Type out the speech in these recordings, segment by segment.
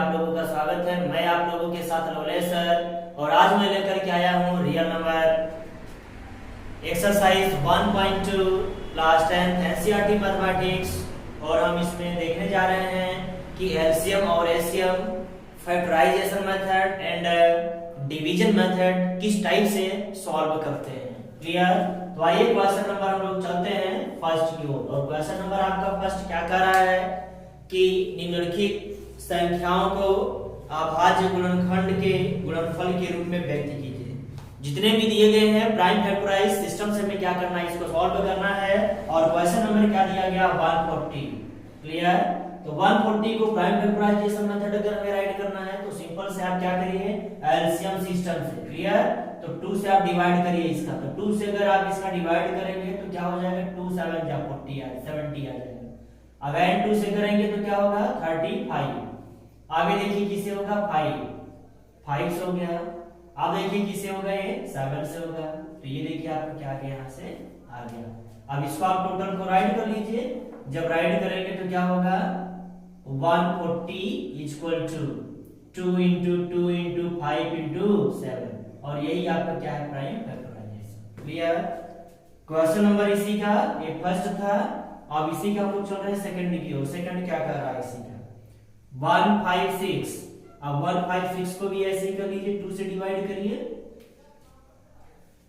आप लोगों का स्वागत है। मैं आप लोगों के साथ लवलेश सर और आज मैं लेकर के आया हूँ real number exercise 1.2 class 10 NCERT mathematics. और हम इसमें देखने जा रहे हैं कि एलसीएम और LCM, factorization method and division method किस टाइप से सॉल्व करते हैं। क्लियर? तो आइए क्वेश्चन नंबर हम लोग चलते हैं फर्स्ट की ओर। और क्वेश्चन नंबर आपका फर्स्ट क्या कर रहा है कि निम्नलिखित संख्याओं को अभाज्य गुणनखंड के गुणनफल के रूप में व्यक्त कीजिए। जितने भी दिए गए हैं प्राइम फैक्टराइज सिस्टम से हमें क्या करना है, इसको सॉल्व करना है। और क्वेश्चन नंबर क्या दिया गया, 140। क्लियर? तो 140 को प्राइम फैक्टराइजेशन मेथड अगर हमें राइट करना है तो सिंपल से आप क्या करिए, एलसीएम सिस्टम से। क्लियर? तो 2 से आप डिवाइड करिए इसका। तो 2 से अगर आप इसका डिवाइड करेंगे तो क्या हो जाएगा, 2 7 जा 40 70 आ जाएगा। अगर 2 से करेंगे तो क्या होगा, 35। आगे देखिए किससे होगा, 5 से हो गया। अब देखिए किससे होगा, ये 7 से होगा। तो ये देखिए आपका क्या आ गया, यहाँ से आ गया। अब इसको आप टोटल को राइट कर लीजिए। जब राइट करेंगे तो क्या होगा, 140 equal to 2 into 2 into 5 into 7। और यही आपका क्या है, prime factorization. Clear? Question number इसी का ये फर्स्ट था। अब इसी का हम लोग चल रहे हैं सेकंड की ओर। सेकंड क्या कर रहा है इसी का, 156। अब 156 को भी ऐसे ही कर लीजिए, 2 से डिवाइड करिए।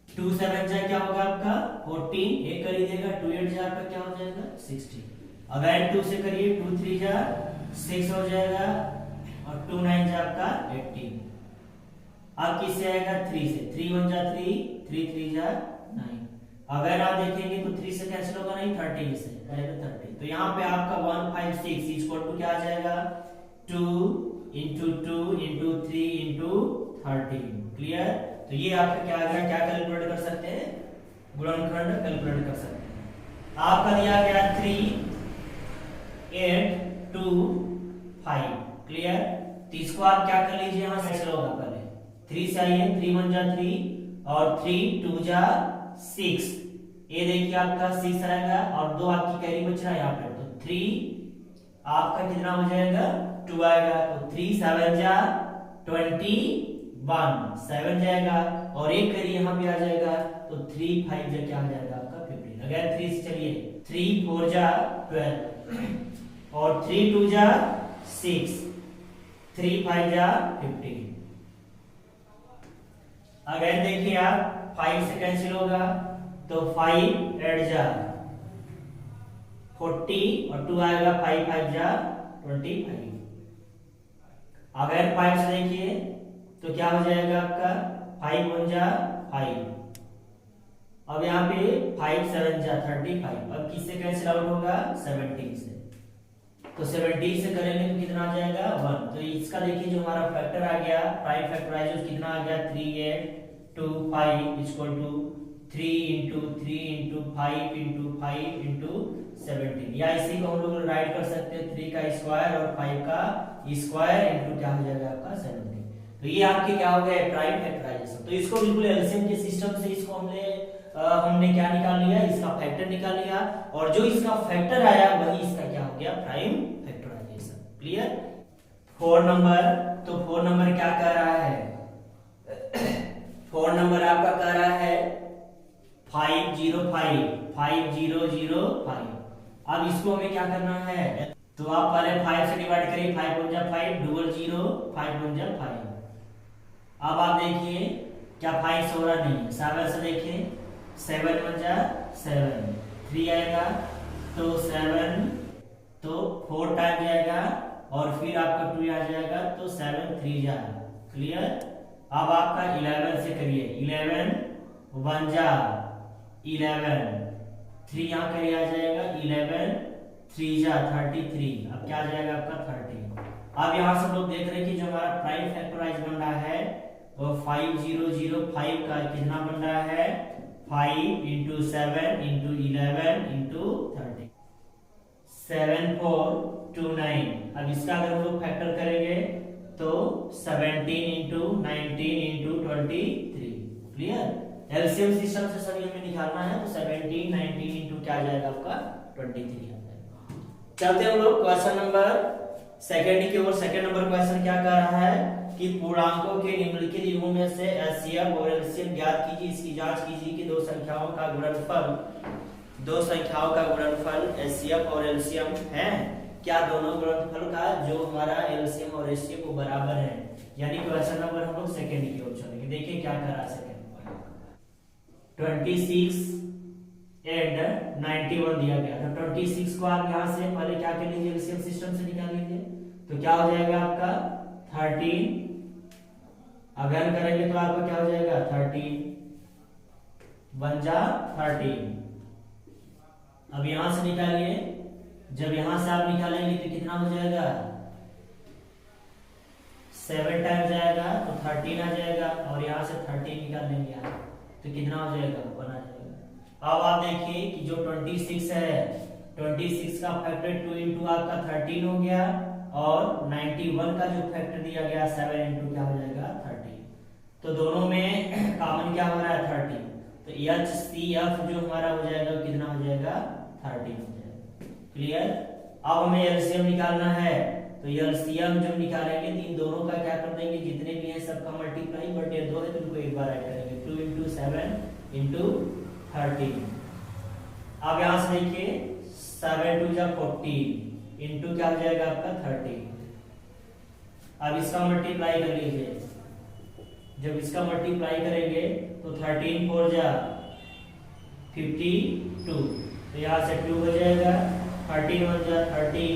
2 7 जा क्या होगा आपका 14, ये कर लीजिएगा। 2 8 जा आपका क्या हो जाएगा, 60। अगर 2 से करिए, 2 3 जा 6 हो जाएगा। और 2 9 जा आपका 18। अब किससे आएगा, 3 से। 3 1 जा 3, 3 3 जा 9। अगर आप देखेंगे तो 3 से कैंसिल होगा नहीं, 13 से आएगा 30। तो यहाँ पे आपका 156 इक्वल टू क्या आ जाएगा, 2 इंटू 2 इंटू 3 इंटू 13। क्लियर? तो ये आपका क्या आ गया, क्या कैलकुलेट कर सकते हैं, गुणनखंड कैलकुलेट कर सकते हैं। आपका दिया गया 3 8 2 5। क्लियर? तो इसको आप क्या कर लीजिए, यहाँ कैंसिल होगा पहले। 3 से आइए, 3 1 जा 3 और 3 2 जा 6। ये देखिए आपका 6 आएगा और 2 आपकी कैरी बच रहा है यहाँ पे। तो 3 आपका कितना हो जाएगा, 2 आएगा। तो 3 7 जा 21, 7 जाएगा। और एक कैरी यहाँ पे आ जाएगा। तो 3 5 जा क्या हो जाएगा आपका 15। अगर 3 से चलिए, 3 4 जा 12 और 3 2 जा 6, 3 5 जा 15। अगर देखिए आप 5 से कैंसिल होगा तो 5 8 जा 40 और 2 आएगा, 5 5 जा 25। अगर 5 से देखिए तो क्या हो जाएगा आपका, 5 1 जा 5। अब यहाँ पे 5 7 जा 35। अब किससे कैंसिल आउट होगा, 17 से। तो 17 से करेंगे तो कितना आ जाएगा, 1। तो इसका देखिए जो हमारा फैक्टर आ गया, प्राइम फैक्टराइज कितना आ गया, 3 8 2 5 equal to 3 into 3 into 5 into 5 into 17। या इसी को हम लोग राइट कर सकते हैं, 3 का स्क्वायर और 5 का स्क्वायर इंटू क्या हो जाएगा आपका 17। तो ये आपके क्या हो गया, प्राइम फैक्टराइजेशन। तो इसको बिल्कुल एलसीएम के सिस्टम से इसको हमने क्या निकाल लिया, इसका फैक्टर निकाल लिया। और जो इसका फैक्टर आया वही इसका क्या हो गया, प्राइम फैक्टराइजेशन। क्लियर? 4 नंबर। तो 4 नंबर क्या कह रहा है, 4 नंबर आपका कह रहा है 505 5005। अब इसको हमें क्या करना है, तो आप पहले 5 से डिवाइड करिए। 5 1 जा 5, डबल 0 5 1 जा 5। अब आप देखिए क्या 5 से हो रहा नहीं है। 7 से देखिए, 7 1 जा 7, 3 आएगा तो 7, तो 4 टाइम जाएगा और फिर आपका 2 आ जाएगा तो 7 3 जा। क्लियर? अब आपका 11 से करिए, 11 1 जा 11, 3 यहाँ करिए आ जाएगा, 11 3 जा 33। अब क्या आ जाएगा आपका 30। अब यहाँ से हम लोग देख रहे हैं कि जो हमारा प्राइम फैक्टराइज बन रहा है वो 5005 का कितना बन रहा है, 5 इंटू 7 इंटू 11 इंटू 30, 7429। अब इसका अगर हम लोग फैक्टर करेंगे तो 17 into 19 into 23। Clear? LCM system से सभी हमें निकालना है। तो 17 19 इंटू क्या आ जाएगा आपका 23 आ जाएगा। चलते हम लोग क्वेश्चन नंबर सेकंड की ओर सेकंड नंबर क्वेश्चन क्या कह रहा है कि पूर्णांकों के निम्नलिखित युग्मों में से एचसीएफ और एलसीएम ज्ञात कीजिए। इसकी जांच कीजिए कि दो संख्याओं का गुणनफल एचसीएफ और एलसीएम है क्या, दोनों गुणनफल का जो हमारा एलसीएम और एचसीएफ वो बराबर है। यानी क्वेश्चन नंबर हम लोग सेकंड की ओर चलेंगे। देखिए क्या कर रहा है सेकंड पर 26 एंड 91 दिया गया। तो 26 को आप यहां से पहले क्या कर लीजिए, एलसीएम सिस्टम से निकाल लीजिए। तो क्या हो जाएगा आपका 13, अगर करेंगे तो आपका क्या हो जाएगा 13 1 जा 13। अब यहां से निकालिए, जब यहां से आप निकालेंगे तो कितना हो जाएगा 7 टाइम जाएगा तो 13 आ जाएगा, और यहां से 13 निकाल लेंगे आप तो कितना हो जाएगा 1 आ जाएगा। अब आप देखिए कि जो 26 है, 26 का फैक्टर 2 इंटू आपका 13 हो गया, और 91 का जो फैक्टर दिया गया 7 इंटू क्या हो जाएगा 13। तो दोनों में कॉमन क्या हो रहा है 13, तो HCF जो हमारा हो जाएगा कितना हो जाएगा 13 हो जाएगा। क्लियर। अब हमें एलसीएम निकालना है, तो एलसीएम जब निकालेंगे तो इन दोनों का क्या कर देंगे, जितने भी हैं सबका मल्टीप्लाई, बट ये 2 है तो इनको एक बार ऐड करेंगे 2 इंटू 7 इंटू 13। अब यहां से देखिए 7 2 जा 14 इंटू क्या हो जाएगा आपका 13। अब इसका मल्टीप्लाई कर लीजिए, जब इसका मल्टीप्लाई करेंगे तो 13 4 जा 52, तो यहाँ से 2 हो जाएगा, 13 1 जा 13,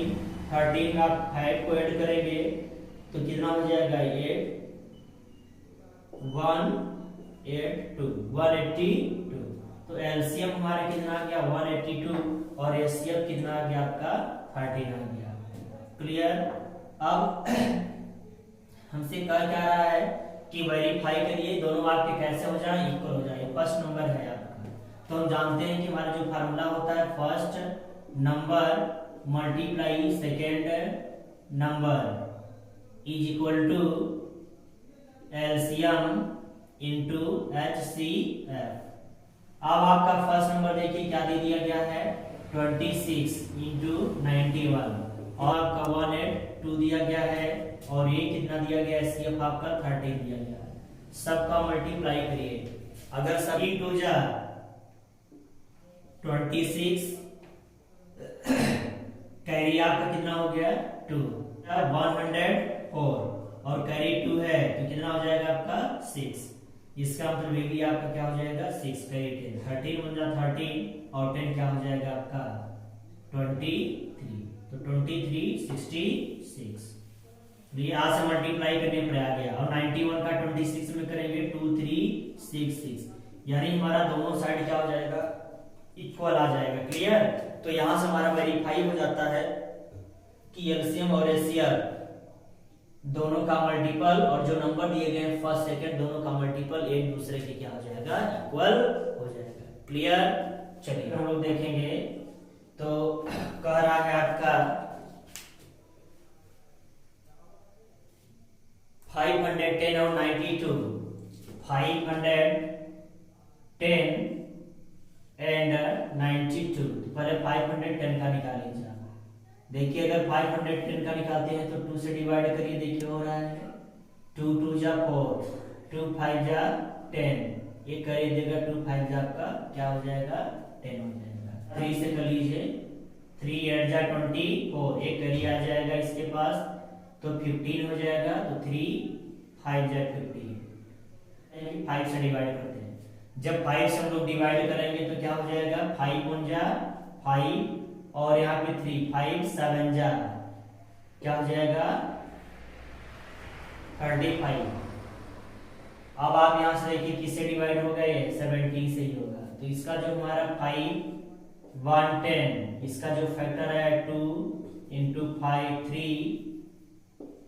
13 आप 5 को ऐड करेंगे तो कितना हो जाएगा 8 182 182। तो एलसीएम हमारा कितना आ गया 182, और एचसीएफ कितना आ गया आपका 13 आ गया। क्लियर। अब हमसे कह क्या रहा है कि वेरीफाई करिए दोनों आपके कैसे हो जाए, इक्वल हो जाए। फर्स्ट नंबर है आपका, तो हम जानते हैं कि हमारा जो फार्मूला होता है first number multiply second number is equal to LCM into HCF। अब आपका फर्स्ट नंबर देखिए क्या दे दिया गया है 26 इंटू 91, और आपका 182 दिया गया है, और ये कितना दिया गया है HCF आपका 13 दिया गया है। सबका मल्टीप्लाई करिए, अगर सभी 2 जा 26, कैरी आपका कितना हो गया 2 104, और कैरी 2 है तो कितना हो जाएगा आपका 6। इसका मतलब ये भी आपका क्या हो जाएगा 6 कैरी 10, 13 1 जा 13, और 10 क्या हो जाएगा आपका 23, तो 23 66। ये आज से मल्टीप्लाई करने पर आ गया, और 91 का 26 में करेंगे 2366, यानी हमारा दोनों साइड क्या हो जाएगा इक्वल आ जाएगा। क्लियर। तो यहां से हमारा वेरीफाई हो जाता है कि एलसीएम और एचसीएफ दोनों का मल्टीपल, और जो नंबर दिए गए हैं फर्स्ट सेकंड दोनों का मल्टीपल एक दूसरे के क्या हो जाएगा इक्वल हो जाएगा। क्लियर। चलिए हम लोग देखेंगे, तो कह रहा है आपका 510 और 92, 510 एंड 92। पहले 510 का निकाल लीजिए। देखिए अगर 510 का निकालते हैं तो 2 से डिवाइड करिए, देखिए हो रहा है 2 2 जा 4, 2 5 जा 10, ये करिए देगा 2 5 जा आपका क्या हो जाएगा 10 हो जाएगा। 3 से कर लीजिए, 3 8 जा 24, एक करिए आ जाएगा इसके पास तो 15 हो जाएगा, तो 3 5 जा 15, 5 से डिवाइड करते हैं। जब 5 से हम लोग डिवाइड करेंगे तो क्या हो जाएगा 5 1 जा 5, और यहाँ पे 3 5 7 जा क्या हो जाएगा 35। अब आप यहां से देखिए किससे डिवाइड होगा, ये 17 से ही होगा, तो इसका जो हमारा 5 110, इसका जो फैक्टर है 2 इंटू 5 3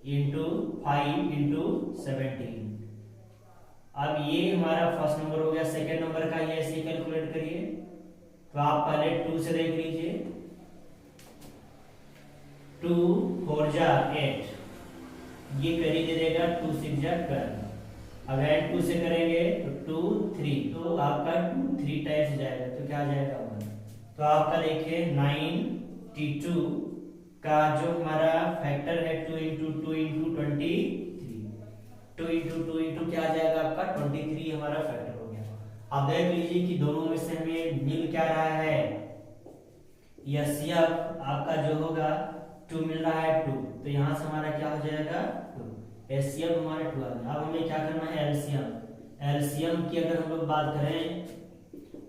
इंटू 5 इंटू 17। अब ये हमारा फर्स्ट नंबर हो गया। सेकेंड नंबर का ये ऐसे कैलकुलेट करिए, तो आप पहले 2 से देख लीजिए, 2 4 जा 8, ये करी दे देगा 2 6 जा 12। अगर 2 से करेंगे तो 2 3, तो आपका 2 3 टाइम्स जाएगा तो क्या आ जाएगा 1। तो आपका देखिए 92 का जो हमारा फैक्टर है 2 इंटू 23, 2 इंटू क्या आ जाएगा आपका 23 हमारा फैक्टर हो गया। अब देख लीजिए कि दोनों में से हमें मिल क्या रहा है, एचसीएफ आपका जो होगा 2 मिल रहा है 2, तो यहाँ से हमारा क्या हो जाएगा 2, एचसीएफ हमारा 2 आ गया। अब हमें क्या करना है एलसीएम, एलसीएम की अगर हम लोग बात करें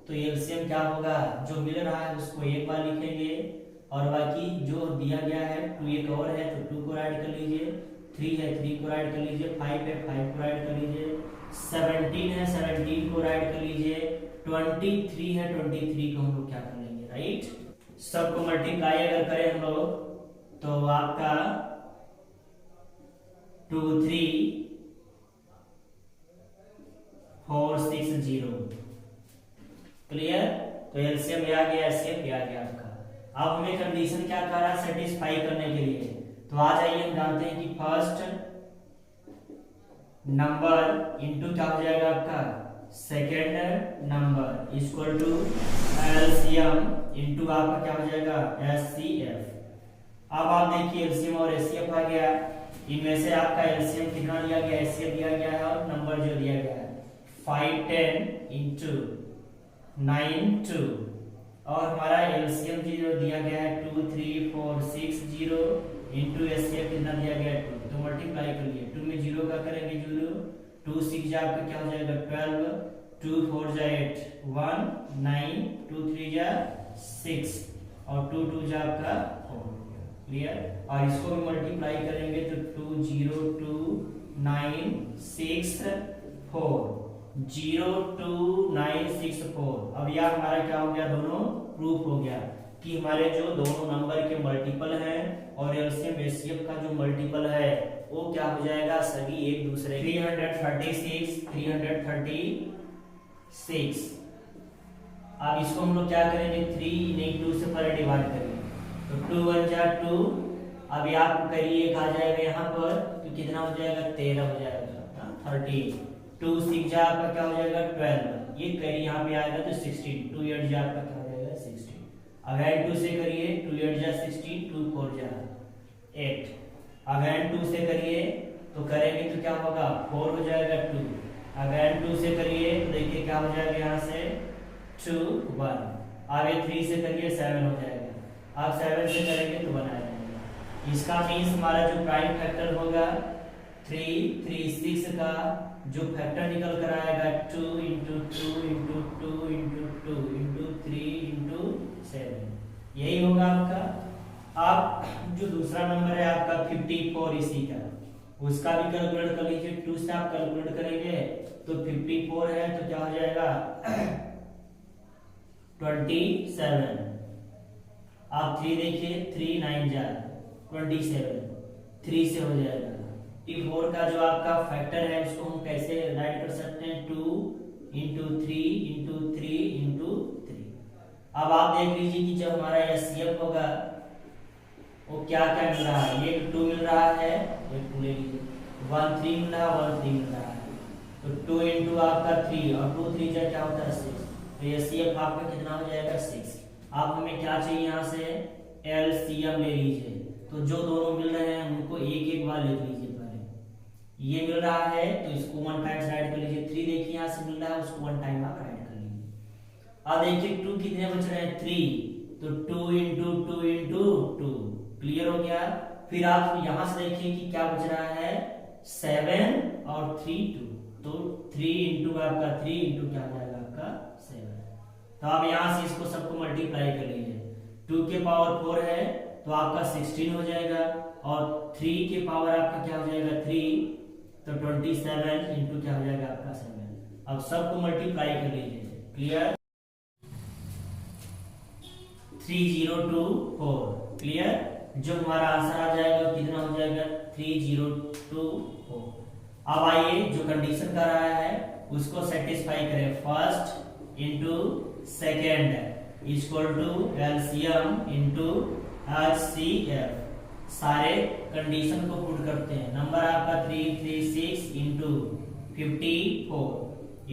तो एलसीएम क्या होगा, जो मिल रहा है उसको एक बार लिखेंगे और बाकी जो दिया गया है 2 एक और है तो 2 को ऐड कर लीजिए, 3 है 3 को ऐड कर लीजिए, 5 है 5 को ऐड कर लीजिए, 17 है 17 को ऐड कर लीजिए, 23 है 23 को हम लोग क्या कर लेंगे, राइट। सबको मल्टीप्लाई अगर करें हम लोग तो आपका 2 3 4 6 0, क्लियर। तो एलसीएम आ गया, एचसीएफ आ गया आपका। अब हमें कंडीशन क्या कर रहा है सेटिस्फाई करने के लिए, तो आ जाइए हम जानते हैं कि फर्स्ट नंबर इनटू क्या हो जाएगा आपका second number equal to LCM into आपका क्या हो जाएगा एचसीएफ। अब आप देखिए एलसीएम और एचसीएफ आ गया, इनमें से आपका एलसीएम कितना दिया गया, एचसीएफ दिया गया है और नंबर जो दिया गया है 5 10 इंटू 9 2, और हमारा एलसीएम जो दिया गया है 2 3 4 6 0 इंटू एचसीएफ कितना दिया गया है 2, तो मल्टीप्लाई कर लिए 2 में 0 का करेंगे 0, 2 6 जा आपका क्या हो जाएगा 12, 2 4 जा 8 1 9, 2 3 जा 6 और 2 2 जा आपका 4, क्लियर। और इसको भी मल्टीप्लाई करेंगे तो 2 0 2 9 6 4 0 2 9 6 4। अब यह हमारा क्या हो गया, दोनों प्रूफ हो गया कि हमारे जो दोनों नंबर के मल्टीपल हैं और एलसीएम एचसीएफ का जो मल्टीपल है वो क्या हो जाएगा, सभी एक दूसरे 336 336। अब इसको हम लोग क्या करेंगे 3 × 2 से पर डिवाइड करेंगे तो 2 1 जा 2, अब आप करिए एक आ जाएगा यहाँ पर तो कितना हो जाएगा 13 हो जाएगा 13, 2 6 जा आपका क्या हो जाएगा 12, ये करिए यहाँ पे आएगा तो 16, 2 8 जा आपका क्या हो जाएगा 16। अगर 2 से करिए 2 8 जा 16, 2 4 जा 8, अगर 2 से करिए तो करेंगे तो क्या होगा 4 हो जाएगा 2, अगर 2 से करिए तो देखिए क्या हो जाएगा यहाँ से 2 1, आगे 3 से करिए 7 हो जाएगा, आप 7 से करेंगे तो 1 आ जाएगा। इसका मीन्स हमारा जो प्राइम फैक्टर होगा 336 का जो फैक्टर निकल कर आएगा 2 × 2 × 2 × 2 × 3 × 7, यही होगा आपका। आप जो दूसरा नंबर है आपका 54 इसी का, उसका भी कैलकुलेट कर लीजिए, 2 से आप कैलकुलेट करेंगे तो 54 है तो क्या हो जाएगा 27। आप 3 देखिए 3 9 जा 27, 3 से हो जाएगा। 54 का जो आपका फैक्टर है उसको हम कैसे राइट कर सकते हैं 2 × 3 × 3 × 3। अब आप देख लीजिए कि जब हमारा एचसीएफ होगा वो क्या क्या मिल रहा है, एक 2 मिल रहा है, एक 2 ले लीजिए 1 3 मिल रहा है 1 3 मिल रहा है, तो 2 × आपका 3 और 2 3 जा क्या होता है 6, तो एचसीएफ आपका कितना हो जाएगा 6। अब हमें क्या चाहिए यहाँ से एलसीएम ले लीजिए, तो जो दोनों मिल रहे हैं उनको एक एक बार लिख लीजिए। पहले ये मिल रहा है तो इसको 1 टाइम्स ऐड कर लीजिए, 3 देखिए यहाँ से मिल रहा है उसको 1 टाइम आप ऐड कर लीजिए। अब देखिए 2 कितने बच रहे हैं 3, तो 2 × 2 × 2, क्लियर हो गया। फिर आप यहाँ से देखिए कि क्या बच रहा है 7 और 3 2, तो 3 × आपका 3 × क्या हो जाएगा आपका 7। तो आप यहाँ से इसको सबको मल्टीप्लाई कर लीजिए, 2 के पावर 4 है तो आपका 16 हो जाएगा और 3 के पावर आपका क्या हो जाएगा 3, तो 27 × क्या हो जाएगा आपका 7। अब सबको मल्टीप्लाई कर लीजिए, क्लियर 3024, क्लियर। जो हमारा आंसर आ जाएगा कितना हो जाएगा 3024। अब आइए जो कंडीशन कर रहा है उसको सेटिस्फाई करें, first into second equal to LCM into HCF. सारे कंडीशन को पुट करते हैं, नंबर आपका 336 इंटू 54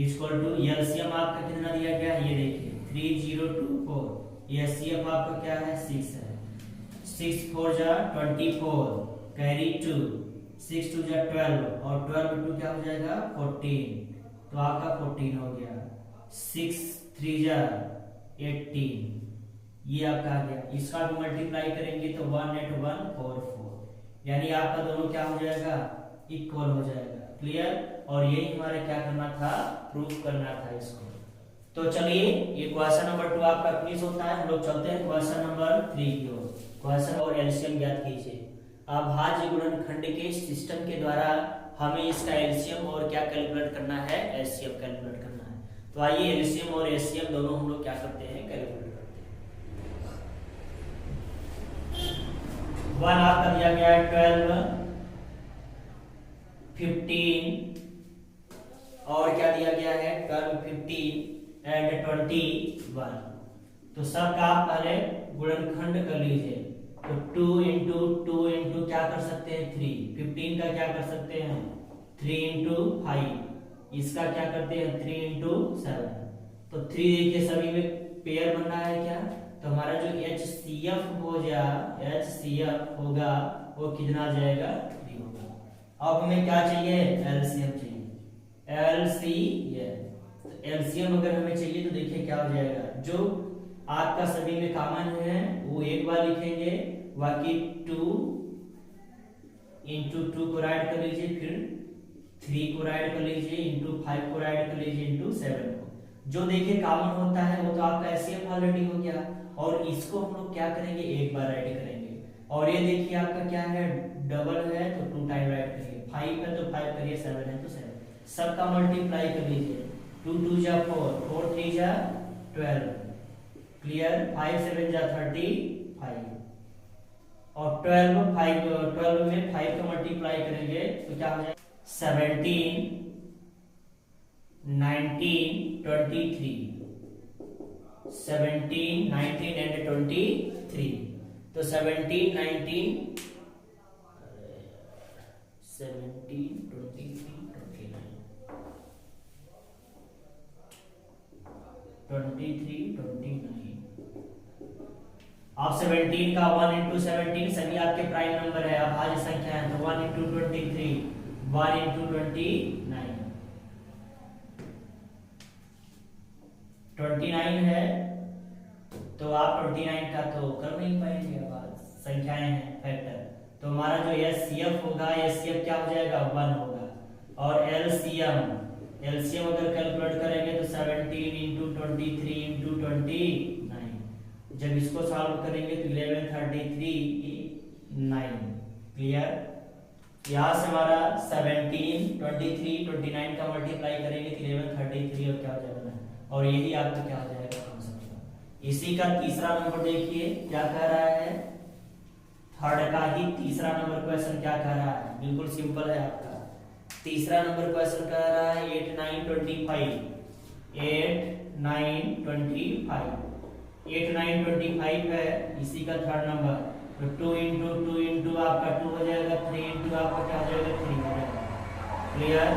इक्वल टू एलसीएम आपका कितना दिया गया है ये देखिए 3024, एचसीएफ आपका क्या है 6 है। 6 4 जा 24, कैरी 2, 6 2 जा 12 और 12 2 क्या हो जाएगा 14, तो आपका 14 हो गया। 6 3 जा 18, ये आपका आ गया। इसका भी मल्टीप्लाई करेंगे तो 1 8 1 4 4, यानी आपका दोनों क्या हो जाएगा इक्वल हो जाएगा। क्लियर? और यही हमारे क्या करना था, प्रूफ करना था इसको। तो चलिए ये क्वेश्चन नंबर 2 आपका फिनिश होता है। हम लोग चलते हैं क्वेश्चन नंबर 3 की ओर। क्वेश्चन और एलसीएम ज्ञात कीजिए। अभाज्य गुणनखंड के सिस्टम के द्वारा हमें इसका एलसीएम और क्या कैलकुलेट करना है, एचसीएफ कैलकुलेट करना है। तो आइए एलसीएम और एचसीएफ दोनों हम लोग क्या करते हैं, कैलकुलेट करते हैं। 1 आपका दिया गया है 12, 15 और क्या दिया गया है 12 15 एंड 21। तो सबका आप पहले गुणनखंड कर लीजिए। तो 2 इंटू 2 इंटू क्या कर सकते हैं 3, 15 का क्या कर सकते हैं 3 इंटू 5, इसका क्या करते हैं 3 इंटू 7। तो 3 देखिए सभी में पेयर बनना है क्या, तो हमारा जो HCF होगा वो कितना आ जाएगा 3 होगा। अब हमें क्या चाहिए एलसीएम चाहिए, एलसीएम अगर हमें चाहिए तो देखिए क्या हो जाएगा, जो आपका सभी में कॉमन है वो एक बार लिखेंगे, बाकी 2 इंटू 2 को ऐड कर लीजिए, फिर 3 को ऐड कर लीजिए, इंटू 5 को ऐड कर लीजिए, इंटू 7 को। जो देखिए कॉमन होता है वो तो आपका एलसीएम ऑलरेडी हो गया, और इसको हम लोग क्या करेंगे एक बार ऐड करेंगे। और ये देखिए आपका क्या है डबल है तो 2 टाइम ऐड करिए, 5 है तो 5 करिए, 7 है तो 7, सबका मल्टीप्लाई कर लीजिए। 2 2 जा 4, 4 3 जा 12, क्लियर? 5 7 जा 35 और 12 में 5 का मल्टीप्लाई करेंगे तो क्या हो जाएगा 17 19 23, 17 19 एंड 23। तो 17 19 17 23 29। आप 17 का 1 इंटू 17 सभी आपके प्राइम नंबर है, अभाज्य संख्या है, तो 1 इंटू 23 1 इंटू 29 है, तो आप 29 का तो कर नहीं पाएंगे, अब संख्याएं हैं फैक्टर। तो हमारा जो एचसीएफ होगा, एचसीएफ क्या हो जाएगा 1 होगा, और एलसीएम अगर कैलकुलेट करेंगे तो 17 इंटू 23 इंटू 29, जब इसको सॉल्व करेंगे तो 11 33 9। क्लियर? यहाँ से हमारा 17 23 29 का मल्टीप्लाई करेंगे तो 11 33 और क्या हो जाएगा 9, और यही आपका क्या हो जाएगा आंसर। इसी का तीसरा नंबर देखिए क्या कह रहा है, थर्ड का ही तीसरा नंबर क्वेश्चन क्या कह रहा है, बिल्कुल सिंपल है आपका। तीसरा नंबर क्वेश्चन कह रहा है 8 9 25, 8 9 25 है, इसी का थर्ड नंबर। तो 2 इंटू आपका 2 हो जाएगा, 3 इंटू आपका क्या हो जाएगा 3 हो जाएगा। क्लियर?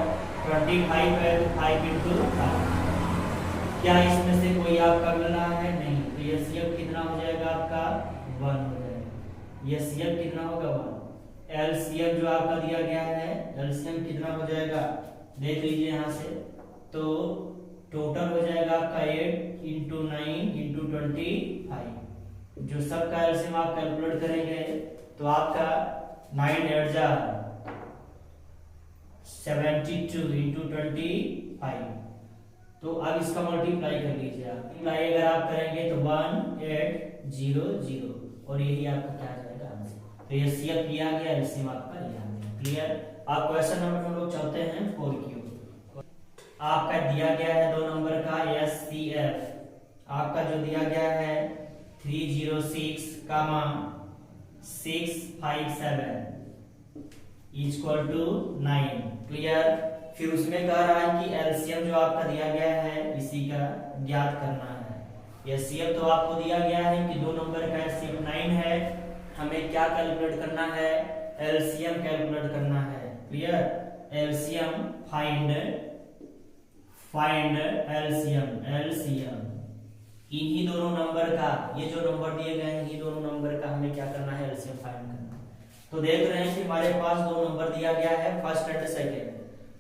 25 है तो 5 इंटू 5। क्या इसमें से कोई आपका मिल रहा है? नहीं, तो ये सीएफ कितना हो जाएगा आपका 1 हो जाएगा। ये सीएफ कितना होगा 1। एलसीएम जो आपका दिया गया है, एलसीएम कितना हो जाएगा देख लीजिए यहाँ से, तो टोटल हो जाएगा आपका 8 इंटू 9 इंटू 25। जो सबका एलसीएम आप कैलकुलेट करेंगे तो आपका 9 8 जा 72 इंटू 25। तो अब इसका मल्टीप्लाई कर लीजिए आप, मल्टीप्लाई अगर आप करेंगे तो 1800, और यही आपका क्या आ जाएगा आंसर। तो ये सीएफ किया गया, एलसीएम आपका लिया गया। क्लियर? आप क्वेश्चन नंबर हम लोग चलते हैं 4 की ओर। आपका दिया गया है 2 नंबर का एचसीएफ, आपका जो दिया गया है 306, 657 इक्वल टू 9। क्लियर? फिर उसमें कह रहा है कि एलसीएम जो आपका दिया गया है इसी का ज्ञात करना है। एचसीएफ तो आपको दिया गया है कि 2 नंबर का एचसीएफ 9 है, हमें क्या कैलकुलेट करना है एलसीएम कैलकुलेट करना है। क्लियर? एलसीएम फाइंड एलसीएम इन्हीं दोनों नंबर का, ये जो नंबर दिए गए हैं इन्हीं दोनों नंबर का हमें क्या करना है, एलसीएम फाइंड करना है। तो देख रहे हैं कि हमारे पास दो नंबर दिया गया है, फर्स्ट एंड सेकंड।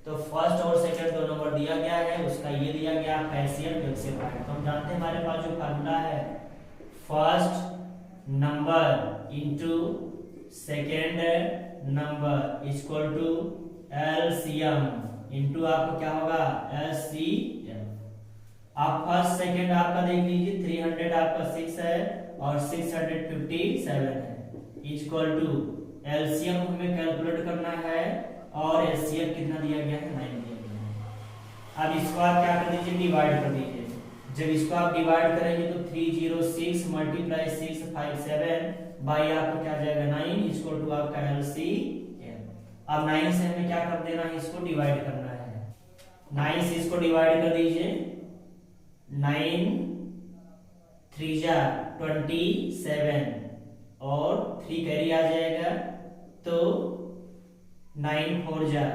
तो फर्स्ट और सेकंड दो नंबर दिया गया है, उसका ये दिया गया एलसीएम एलसीएम फाइंड। तो हम जानते हैं हमारे पास जो फार्मूला है, first number into second number equal to LCM into आपको क्या होगा, एलसीएम। आप फर्स्ट सेकंड आपका देख लीजिए, 300 आपका 6 है और 657 है, इक्वल टू एलसीएम हमें कैलकुलेट करना है और एलसीएम कितना दिया गया है, 9 दिया गया है। अब इसको आप क्या कर दीजिए, डिवाइड कर दीजिए। जब इसको आप डिवाइड करेंगे तो 306 मल्टीप्लाई 657 बाई आपका क्या जाएगा 9 इक्वल टू आपका एलसीएम। अब 9 से हमें क्या कर देना है, इसको डिवाइड करना है। 9 से इसको डिवाइड कर दीजिए, 9 3 जा 27 और 3 कैरी आ जाएगा, तो 9 4 जा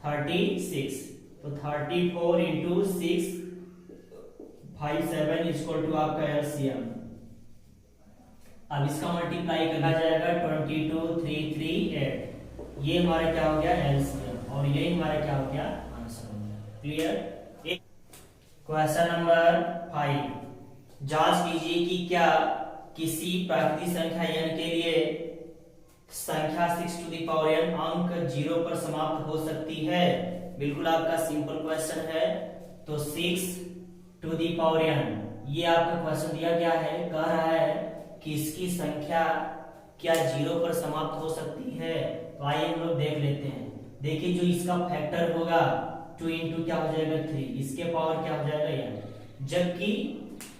36, तो 34 इंटू 657 इक्वल टू आपका एलसीएम। अब इसका मल्टीप्लाई करना जाएगा 22338, ये हमारा क्या हो गया एलसीएम और ये हमारा क्या हो गया आंसर हो गया। क्लियर। क्वेश्चन नंबर 5, जांच कीजिए कि क्या किसी प्राकृतिक संख्या n के लिए संख्या 6 टू द पावर n अंक 0 पर समाप्त हो सकती है। बिल्कुल आपका सिंपल क्वेश्चन है। तो 6 टू द पावर n, ये आपका क्वेश्चन दिया गया है, कह रहा है कि इसकी संख्या क्या 0 पर समाप्त हो सकती है। तो आइए हम लोग देख लेते हैं। देखिए जो इसका फैक्टर होगा 2 इंटू क्या हो जाएगा 3, इसके पावर क्या हो जाएगा n, जबकि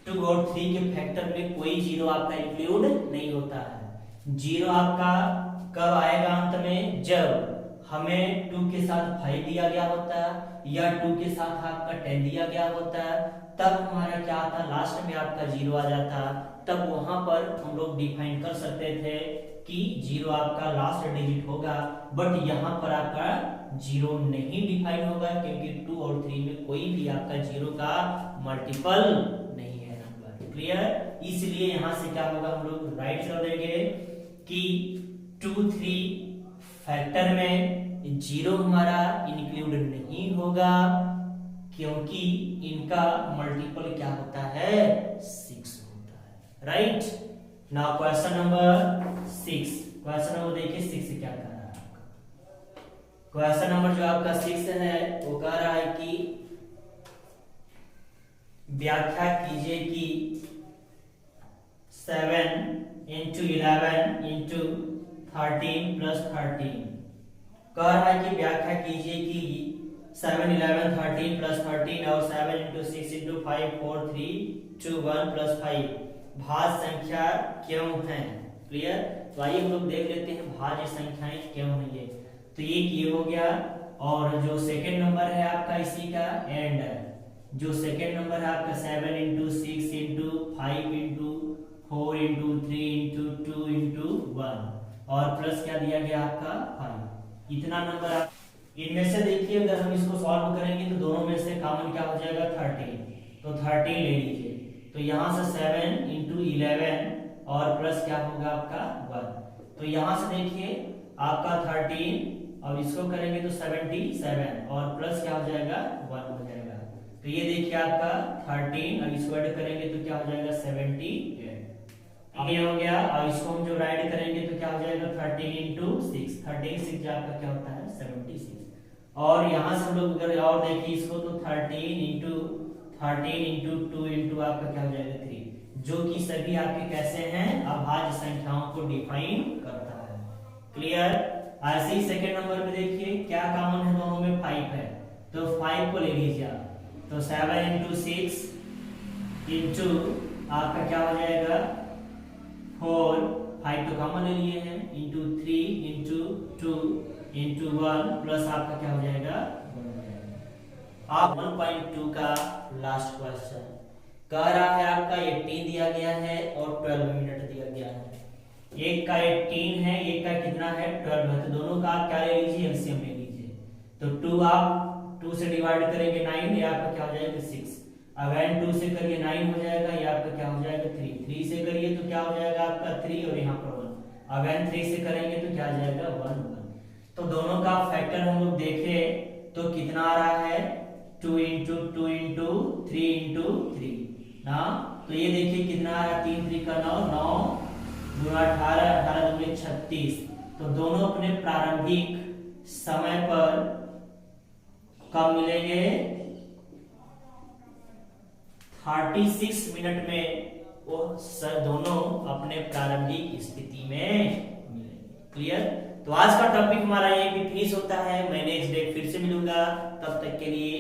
2 और 3 के फैक्टर में कोई जीरो आपका इंक्लूड नहीं होता है। जीरो आपका कब आएगा अंत में, जब हमें 2 के साथ 5 दिया गया होता है या 2 के साथ आपका 10 दिया गया होता है, तब हमारा क्या आता, लास्ट में आपका जीरो आ जाता। तब वहां पर हम लोग डिफाइन कर सकते थे कि जीरो आपका लास्ट डिजिट होगा, बट यहाँ पर आपका जीरो नहीं डिफाइन होगा क्योंकि 2 और 3 में कोई भी आपका जीरो का मल्टीपल नहीं है नंबर। क्लियर। इसलिए यहां से क्या होगा, हम लोग राइट कर देंगे कि 2 3 फैक्टर में जीरो हमारा इंक्लूड नहीं होगा क्योंकि इनका मल्टीपल क्या होता है 6 होता है। Right. Now question number 6, question number देखिए 6 क्या कह रहा है आपका। क्वेश्चन नंबर जो आपका 6 है वो कह रहा है कि व्याख्या कीजिए कि 7 इंटू 11 इंटू 13 प्लस 13, कह रहा है कि व्याख्या कीजिए कि 7 11 13 प्लस 13 और 7 इंटू 6 इंटू 5 4 3 2 1 प्लस 5 भाज्य संख्या क्यों है। क्लियर। तो आइए हम लोग देख लेते हैं भाज्य संख्याएं क्यों है ये। तो ये हो गया, और जो सेकंड नंबर है आपका इसी का एंड, जो सेकंड नंबर है आपका 7 into 6 into 5 into 4 into 3 into 2 into 1 और प्लस क्या दिया गया आपका 5, इतना नंबर आप इनमें से देखिए। अगर हम इसको सॉल्व करेंगे तो दोनों में से कॉमन क्या हो जाएगा 13, तो 13 ले लीजिए। तो यहाँ से 7 इंटू 11 और प्लस क्या होगा आपका 1, तो यहाँ से देखिए आपका 13 और इसको करेंगे तो 77 और प्लस क्या हो जाएगा 1 हो जाएगा। तो ये देखिए आपका 13 और इसको ऐड करेंगे तो क्या हो जाएगा 78, ये हो गया। और इसको हम जो राइट करेंगे तो क्या हो जाएगा 13 इंटू 6, 13 6 आपका क्या होता है 76। और यहाँ से हम लोग अगर और देखिए इसको तो 13 इंटू 2 इंटू आपका क्या हो जाएगा 3, जो कि सभी आपके कैसे हैं अभाज्य संख्याओं को डिफाइन करता है। क्लियर। ऐसे ही सेकेंड नंबर पे देखिए क्या कॉमन है, दोनों में 5 है, तो 5 को ले लीजिए आप। तो 7 इंटू 6 इंटू आपका क्या हो जाएगा 4, 5 तो कॉमन ले लिए हैं, इंटू 3 इंटू 2 इंटू 1 प्लस आपका क्या हो जाएगा 1 हो जाएगा। आप 1.2 का लास्ट क्वेश्चन कह रहा है आपका 18 दिया गया है और 12 मिनट दिया गया है। एक का 18 है, एक का कितना है 12 है, तो दोनों का आप क्या ले लीजिए एलसीएम ले लीजिए। तो 2 आप 2 से डिवाइड करेंगे 9, ये आपका क्या हो जाएगा 6। अगेन 2 से करिए 9 हो जाएगा, ये आपका क्या हो जाएगा 3, 3 से करिए तो क्या हो जाएगा आपका 3 और यहाँ पर 1, अगेन 3 से करेंगे तो क्या आ जाएगा 1 1। तो दोनों का फैक्टर हम लोग देखें तो कितना आ रहा है 2 इंटू 2 इंटू 3 इंटू 3 ना, तो ये देखिए कितना आ रहा है 3 3 का 9, 9 गुणा 18, 18 दूनी 36। तो दोनों अपने प्रारंभिक समय पर कब मिलेंगे 36 मिनट में वो दोनों अपने प्रारंभिक स्थिति में मिलेंगे। क्लियर? तो आज का टॉपिक हमारा ये भी फिनिश होता है। मैं नेक्स्ट डे फिर से मिलूंगा, तब तक के लिए